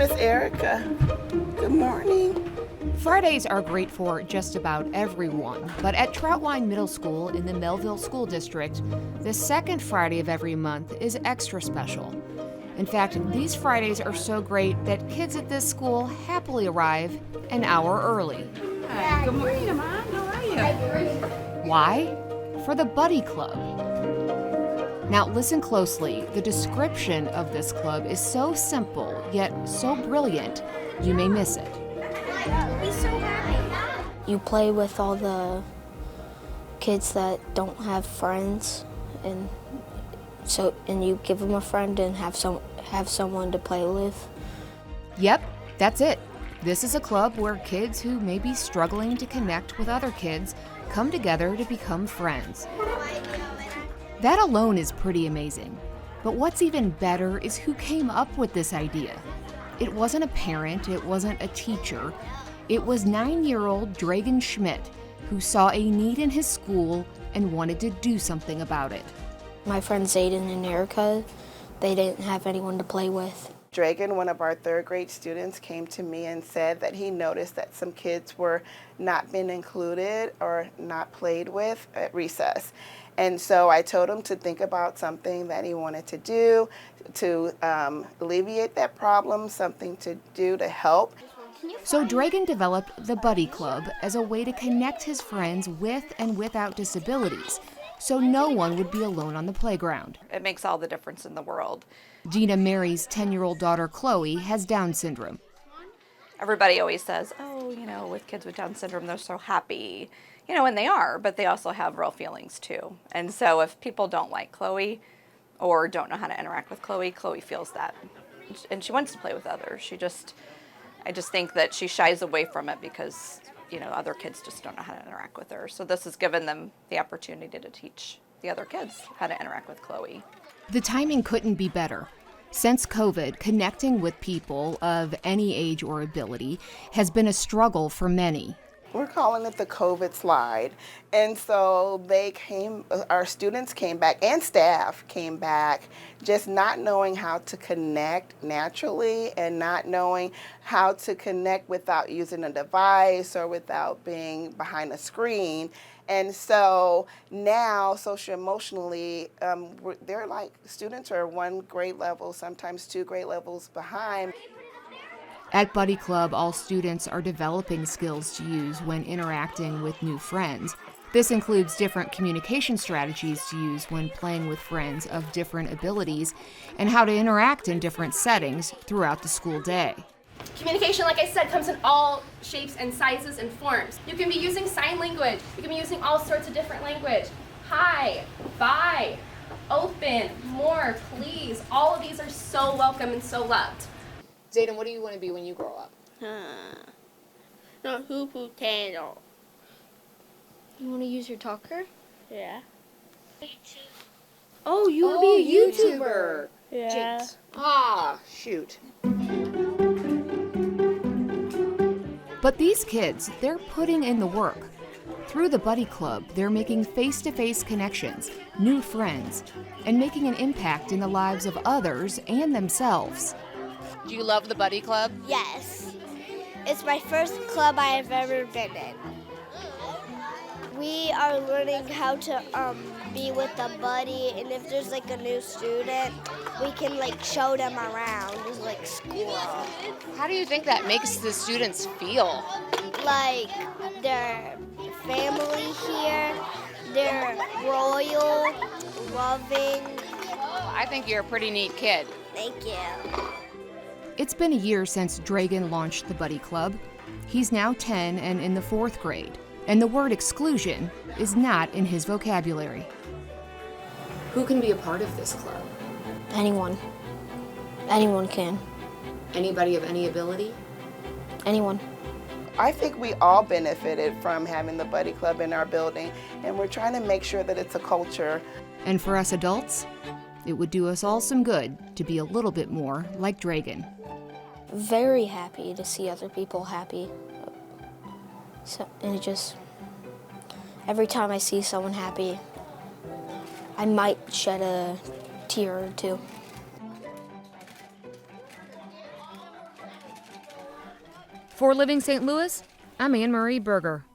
Miss Erica. Good morning. Fridays are great for just about everyone, but at Trautwein Middle School in the Mehlville School District, the second Friday of every month is extra special. In fact, these Fridays are so great that kids at this school happily arrive an hour early. Hi. Good morning, Mom. How are you? Why? For the Buddy Club. Now listen closely. The description of this club is so simple, yet so brilliant, you may miss it. He's so happy. You play with all the kids that don't have friends, and you give them a friend and have someone to play with. Yep, that's it. This is a club where kids who may be struggling to connect with other kids come together to become friends. That alone is pretty amazing. But what's even better is who came up with this idea. It wasn't a parent, it wasn't a teacher. It was 9-year-old Draigon Schmitt who saw a need in his school and wanted to do something about it. My friends Aiden and Erica, they didn't have anyone to play with. Draigon, one of our third grade students, came to me and said that he noticed that some kids were not being included or not played with at recess. And so I told him to think about something that he wanted to do to alleviate that problem, something to do to help. So Draigon developed the Buddy Club as a way to connect his friends with and without disabilities, so no one would be alone on the playground. It makes all the difference in the world. Gina Mary's 10-year-old daughter Chloe has Down syndrome. Everybody always says, with kids with Down syndrome, they're so happy. And they are, but they also have real feelings too. And so if people don't like Chloe or don't know how to interact with Chloe, Chloe feels that. And she wants to play with others. I just think that she shies away from it because, other kids just don't know how to interact with her. So this has given them the opportunity to teach the other kids how to interact with Chloe. The timing couldn't be better. Since COVID, connecting with people of any age or ability has been a struggle for many. We're calling it the COVID slide. And so our students came back and staff came back just not knowing how to connect naturally and not knowing how to connect without using a device or without being behind a screen. And so now, socio-emotionally, they're like, students are 1 grade level, sometimes 2 grade levels behind. At Buddy Club, all students are developing skills to use when interacting with new friends. This includes different communication strategies to use when playing with friends of different abilities and how to interact in different settings throughout the school day. Communication, like I said, comes in all shapes and sizes and forms. You can be using sign language. You can be using all sorts of different language. Hi, bye, open, more, please. All of these are so welcome and so loved. Zayden, what do you want to be when you grow up? No, potato. You want to use your talker? Yeah. Oh, you want to be a YouTuber? Yeah. Jinx. Shoot. But these kids, they're putting in the work. Through the Buddy Club, they're making face-to-face connections, new friends, and making an impact in the lives of others and themselves. Do you love the Buddy Club? Yes. It's my first club I have ever been in. We are learning how to be with a buddy, and if there's like a new student, we can like show them around, just like school. How do you think that makes the students feel? Like their family here, they're royal, loving. I think you're a pretty neat kid. Thank you. It's been a year since Draigon launched the Buddy Club. He's now 10 and in the 4th grade, and the word exclusion is not in his vocabulary. Who can be a part of this club? Anyone. Anyone can. Anybody of any ability? Anyone. I think we all benefited from having the Buddy Club in our building, and we're trying to make sure that it's a culture. And for us adults, it would do us all some good to be a little bit more like Draigon. Very happy to see other people happy. And it just, every time I see someone happy, I might shed a tear or two. For Living St. Louis, I'm Anne Marie Berger.